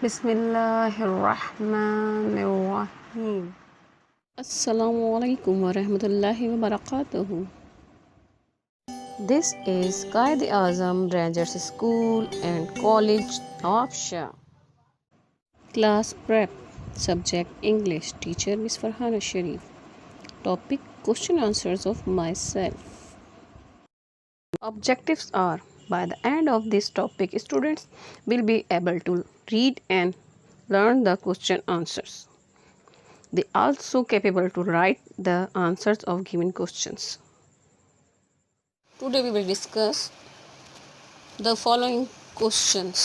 बिस्मिल्लाहिर्रहमानिर्रहीम। अस्सलामुअलैकुम वरहमतुल्लाहि वबरकातुहू। This is Qaid Azam Rangers School and College, Nawabshah. Class Prep. Subject English. Teacher Miss Farhana Sharif. Topic Question Answers of Myself. Objectives are: by the end of this topic, students will be able to read and learn the question answers. They are also capable to write the answers of given questions. Today we will discuss the following questions.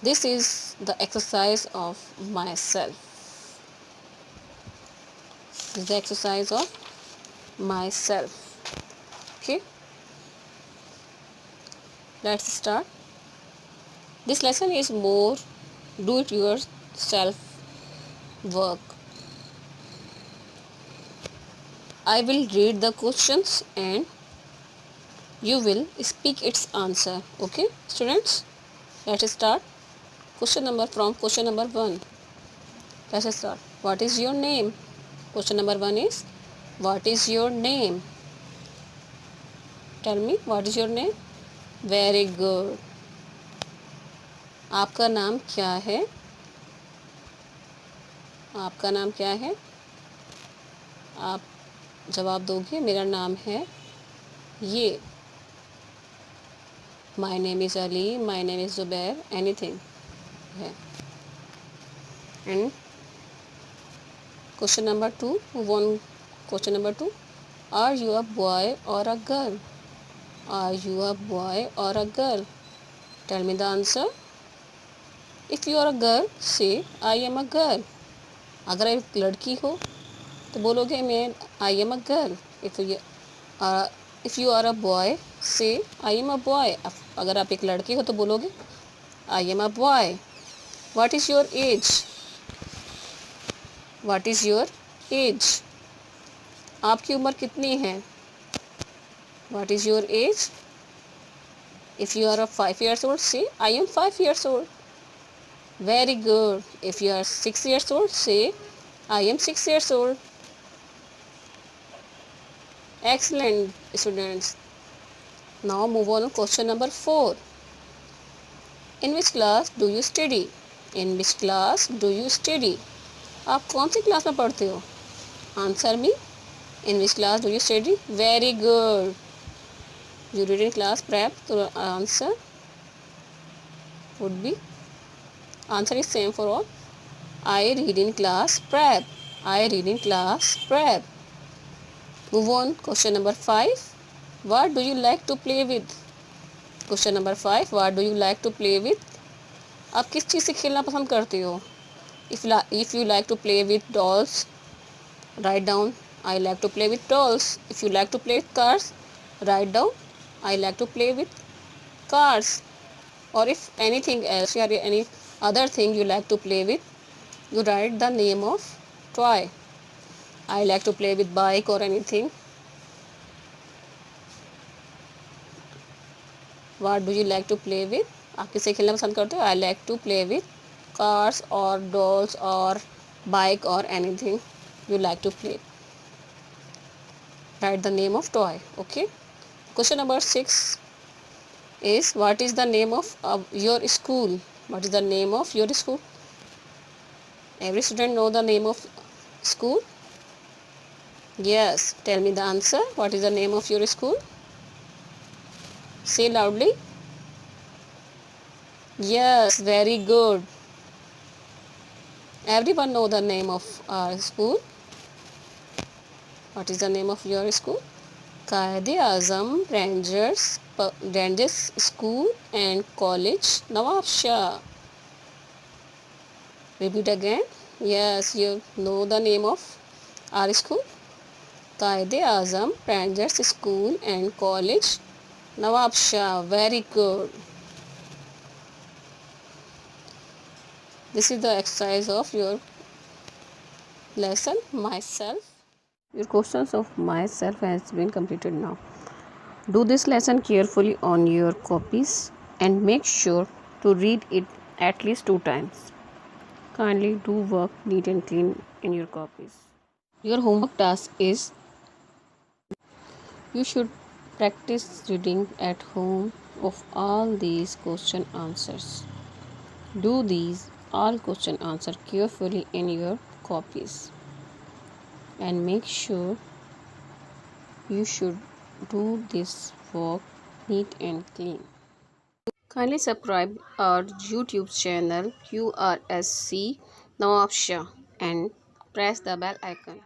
This is the exercise of myself. This is the exercise of myself. Okay. Let's start. This lesson is more do it yourself work. I will read the questions and you will speak its answer. Okay, students? Let's start. Question number 1. Let's start. What is your name? Question number 1 is, what is your name? Tell me, what is your name? Very good. आपका नाम क्या है? आपका नाम क्या है? आप जवाब दोगे, मेरा नाम है ये. My name is Ali, my name is Zubair, anything है. And question number 2, question number 2, are you a boy or a girl? Are you a boy or a girl? Tell me the answer. If you are a girl, say I am a girl. अगर आप एक लड़की हो तो बोलोगे मैं I am a girl. If you are a boy, say I am a boy. अगर आप एक लड़की हो तो बोलोगे I am a boy. What is your age? What is your age? आपकी उम्र कितनी है? What is your age? If you are 5 years old, say I am 5 years old. Very good. If you are 6 years old, say I am 6 years old. Excellent, students. Now move on to question number 4. In which class do you study? In which class do you study? आप कौन सी class में पढ़ते हो? Answer me. In which class do you study? Very good. You read in class prep, so answer would be, answer is same for all. I read in class prep. I read in class prep. Move on. Question number 5. What do you like to play with? Question number 5. What do you like to play with? आप किस चीज़ से खेलना पसंद करते हो? If you like to play with dolls, write down I like to play with dolls. If you like to play with cars, write down I like to play with cars. Or if anything else or any other thing you like to play with, you write the name of toy. I like to play with bike or anything. What do you like to play with? आप किससे खेलना पसंद करते हो? I like to play with cars or dolls or bike or anything you like to play. Write the name of toy. Okay. Question number 6 is, what is the name of your school? What is the name of your school? Every student know the name of school? Yes. Tell me the answer. What is the name of your school? Say loudly. Yes. Very good. Everyone know the name of our school. What is the name of your school? Qaid Azam Rangers School and College, Nawabshah. Repeat again. Yes, you know the name of our school. Qaid Azam Rangers School and College, Nawabshah. Very good. This is the exercise of your lesson, myself. Your questions of myself has been completed now. Do this lesson carefully on your copies and make sure to read it at least 2 times. Kindly do work neat and clean in your copies. Your homework task is you should practice reading at home of all these question answers. Do these all question answer carefully in your copies and make sure you should do this work neat and clean. Kindly subscribe our YouTube channel QRSC Nawab Shah and press the bell icon.